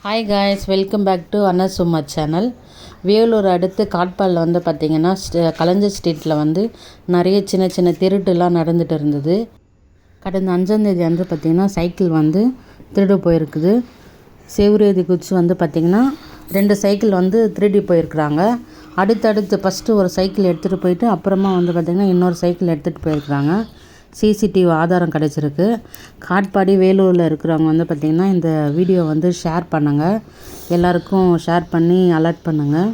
Hi guys, welcome back to Anna Summa channel. Vellore அடுத்து காட்பாடில் வந்து பார்த்திங்கன்னா கலைஞர் ஸ்ட்ரீட்டில் வந்து நிறைய சின்ன சின்ன திருட்டுலாம் நடந்துகிட்டு இருந்தது. கடந்த 5ஆம் தேதி வந்து பார்த்திங்கன்னா சைக்கிள் வந்து திருடு போயிருக்குது. சேவரேதி குச்சி வந்து பார்த்திங்கன்னா 2 சைக்கிள் வந்து திருடி போயிருக்கிறாங்க. அடுத்தடுத்து ஃபஸ்ட்டு ஒரு சைக்கிள் எடுத்துகிட்டு போயிட்டு அப்புறமா வந்து பார்த்திங்கன்னா இன்னொரு சைக்கிள் எடுத்துகிட்டு போயிருக்கிறாங்க. சிசிடிவி ஆதாரம் கிடச்சிருக்கு. காட்பாடி வேலூரில் இருக்கிறவங்க வந்து பார்த்திங்கன்னா இந்த வீடியோ வந்து ஷேர் பண்ணுங்கள், எல்லாருக்கும் ஷேர் பண்ணி அலர்ட் பண்ணுங்கள்.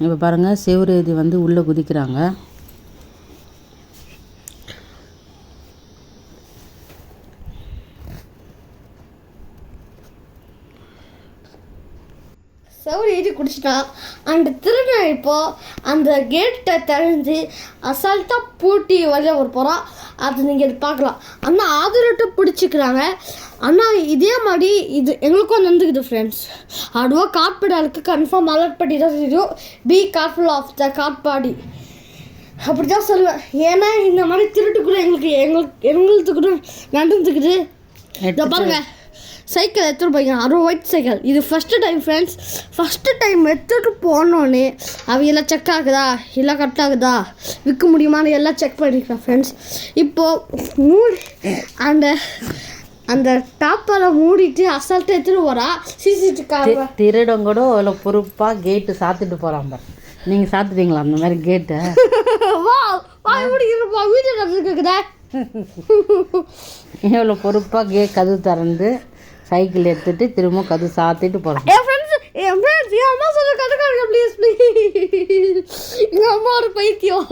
இப்போ பாருங்கள், சேவரேதி வந்து உள்ளே குதிக்கிறாங்க. சவுரி ஏறி குடிச்சிட்டான். அந்த திருடன் இப்போது அந்த கேட்டை திறந்து அசால்ட்டாக பூட்டி வெளியே ஒரு போகிறான். அது நீங்கள் பார்க்கலாம். அண்ணா ஆதரட்டு பிடிச்சிக்கிறாங்க. அண்ணா இதே மாதிரி இது எங்களுக்கும் நடந்துக்குது ஃப்ரெண்ட்ஸ். அதுவா காட்பாடிக்கு கன்ஃபார்ம் அலர்ட் பண்ணி தான் தெரியும். Be careful of the Katpadi அப்படி தான் சொல்லுவேன். ஏன்னா இந்த மாதிரி திருட்டுக்குள்ள எங்களுக்கு கூட நடந்துக்குது. இதை பாருங்கள், சைக்கிள் எடுத்துகிட்டு போய்க்கலாம். அதுவும் ஒயிட் சைக்கிள். இது first time friends. First time எடுத்துகிட்டு போனோன்னே அவங்க எல்லாம் செக் ஆகுதா, இல்லை கரெக்ட் ஆகுதா, விற்க முடியுமான்னு எல்லாம் செக் பண்ணிக்கலாம் ஃப்ரெண்ட்ஸ். இப்போது மூடி அந்த டாப்பால் மூடிட்டு அசால்ட்டாக எடுத்துகிட்டு போகிறா. சிசிடிவி திருடம் கூட அவ்வளோ பொறுப்பாக கேட்டு சாத்திட்டு போகிறாங்க. நீங்கள் சாத்துட்டீங்களா அந்த மாதிரி கேட்டை? வீடியோ நடந்துருக்குதா? எவ்வளோ பொறுப்பாக கதவு திறந்து சைக்கிள் எடுத்துட்டு திரும்ப கதவு சாத்திட்டு போகிறோம். என் அம்மா சொல்ல கதைக்காரங்க ப்ளீஸ். எங்கள் அம்மா ஒரு பைத்தியம்,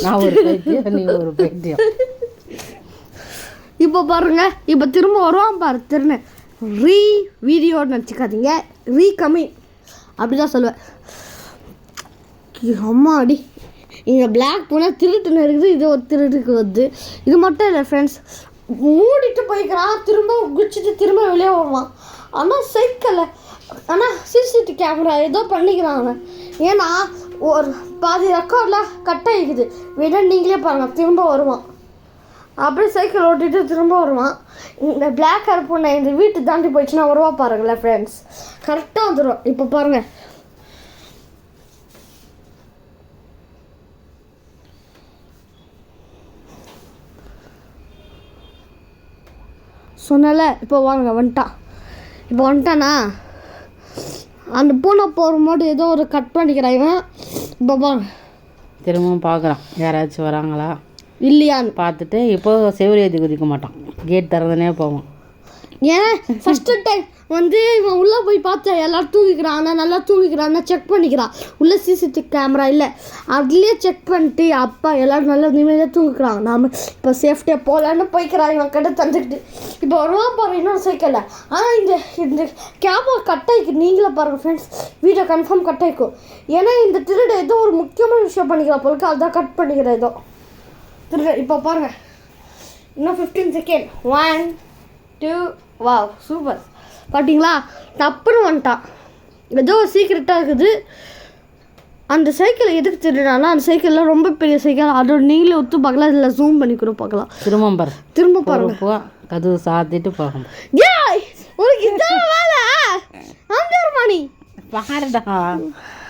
நான் ஒரு பைத்தியம், நீ ஒரு பைத்தியம். இப்போ பாருங்க, இப்போ திரும்ப வருவான் பாரு. திரும்ப வீடியோன்னு நினச்சிக்காதீங்க, கம்மி அப்படி தான் சொல்லுவேன். அம்மா அடி, இங்கே பிளாக் போனால் திருட்டுன்னு இருக்குது. இது ஒரு திருட்டுக்கு வருது. இது மட்டும் இல்லை ஃப்ரெண்ட்ஸ், மூடிட்டு போய்க்கிறான், திரும்ப குச்சிட்டு திரும்ப வெளியே வருவான். ஆனால் சைக்கிளில் சிசிடிவி கேமரா ஏதோ பண்ணிக்கிறாங்க. ஏன்னா ஒரு பாதி ரெக்கார்டில் கட் ஆகிக்குது. வேணா நீங்களே பாருங்கள், திரும்ப வருவான். அப்படியே சைக்கிள் ஓட்டிட்டு திரும்ப வருவான். இந்த பிளாக் ஹேர் பொண்ணை இந்த வீட்டு தாண்டி போயிடுச்சுன்னா வருவா பாருங்களேன் ஃப்ரெண்ட்ஸ். கரெக்டாக வந்துடும். இப்போ பாருங்கள், சொன்னல. இப்போ வாங்க, வந்துட்டானா அந்த பூனை போகும்போது ஏதோ ஒரு கட் பண்ணிக்கிறாங்க. இப்போ வாங்க, திரும்பவும் பார்க்குறான் யாராச்சும் வராங்களா இல்லையான்னு பார்த்துட்டு. இப்போ செவரேதி குதிக்க மாட்டான், கேட் திறந்துனே போவான். ஏன் ஃபஸ்ட்டு டைம் வந்து இவன் உள்ளே போய் பார்த்தா எல்லோரும் தூங்கிக்கிறான். ஆனால் நல்லா தூங்கிக்கிறான்னா செக் பண்ணிக்கிறான். உள்ளே சிசிடிவி கேமரா இல்லை, அதுலேயே செக் பண்ணிட்டு அப்பா எல்லோரும் நல்லா நிம்மதியாக தூங்கிக்கிறாங்க. நாம் இப்போ சேஃப்டியாக போகலான்னு போய்க்கிறான். இவன் கடை தந்துக்கிட்டு இப்போ வருவான் பாரு இன்னொரு சைக்கிளில். ஆனால் இந்த கேமரா கட் ஆகிக்கும். நீங்களே பாருங்கள் ஃப்ரெண்ட்ஸ், வீடியோ கன்ஃபார்ம் கட் ஆகிக்கும். ஏன்னா இந்த திருட ஏதோ ஒரு முக்கியமான விஷயம் பண்ணிக்கிறான் பொருளுக்கு, அதுதான் கட் பண்ணிக்கிற ஏதோ திருட. இப்போ பாருங்கள், இன்னும் 15 செகண்ட். 1 2 wow, super. பார்த்தீங்களா, தப்புன்னு வந்துட்டான். ஏதோ சீக்கிரட்டாக இருக்குது. அந்த சைக்கிளை எதுக்கு திருடானா, அந்த சைக்கிளில் ரொம்ப பெரிய சைக்கிள். அதோட நீங்களே ஒத்து பார்க்கலாம், இதில் ஜூம் பண்ணி கூட பார்க்கலாம். திரும்ப பாருங்க, கதவு சாத்திட்டு போகணும். ஏய், உனக்கு இதான் வேலை? ஆந்திரமாணி பாருடா,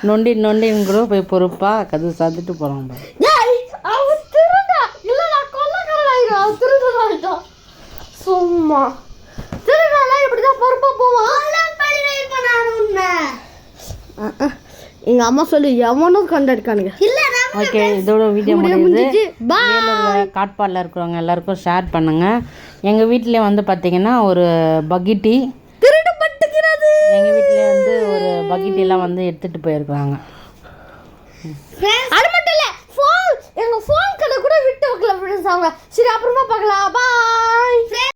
நொண்டின்னு கூட போய் பொறுப்பாக கதவு சாத்திட்டு போகிறான். ஏய், அவன் திருடா இல்லை, நான் கொள்ளக்காரன். அவன் திருடா சும்மா திருடா இப்படி தான் பொறுப்பாக போவான். எங்கள் அம்மா சொல்லி எவனும் கண்டெடுக்கானுங்க. ஓகே, இதோட வீடியோ முடியுது. காட்பாடில் இருக்கிறவங்க எல்லாருக்கும் ஷேர் பண்ணுங்கள். எங்கள் வீட்டிலே வந்து பார்த்தீங்கன்னா ஒரு பக்கெட்டி திருடப்பட்டுகிறது. எங்கள் வீட்டிலே வந்து ஒரு பக்கெட்டிலாம் வந்து எடுத்துகிட்டு போயிருக்கிறாங்க. அது மட்டும் இல்லை, எங்கள் ஃபோன் கடை கூட விட்டு வைக்கல ஃப்ரெண்ட்ஸ் அவங்க. சரி, அப்புறமா பார்க்கலாம்.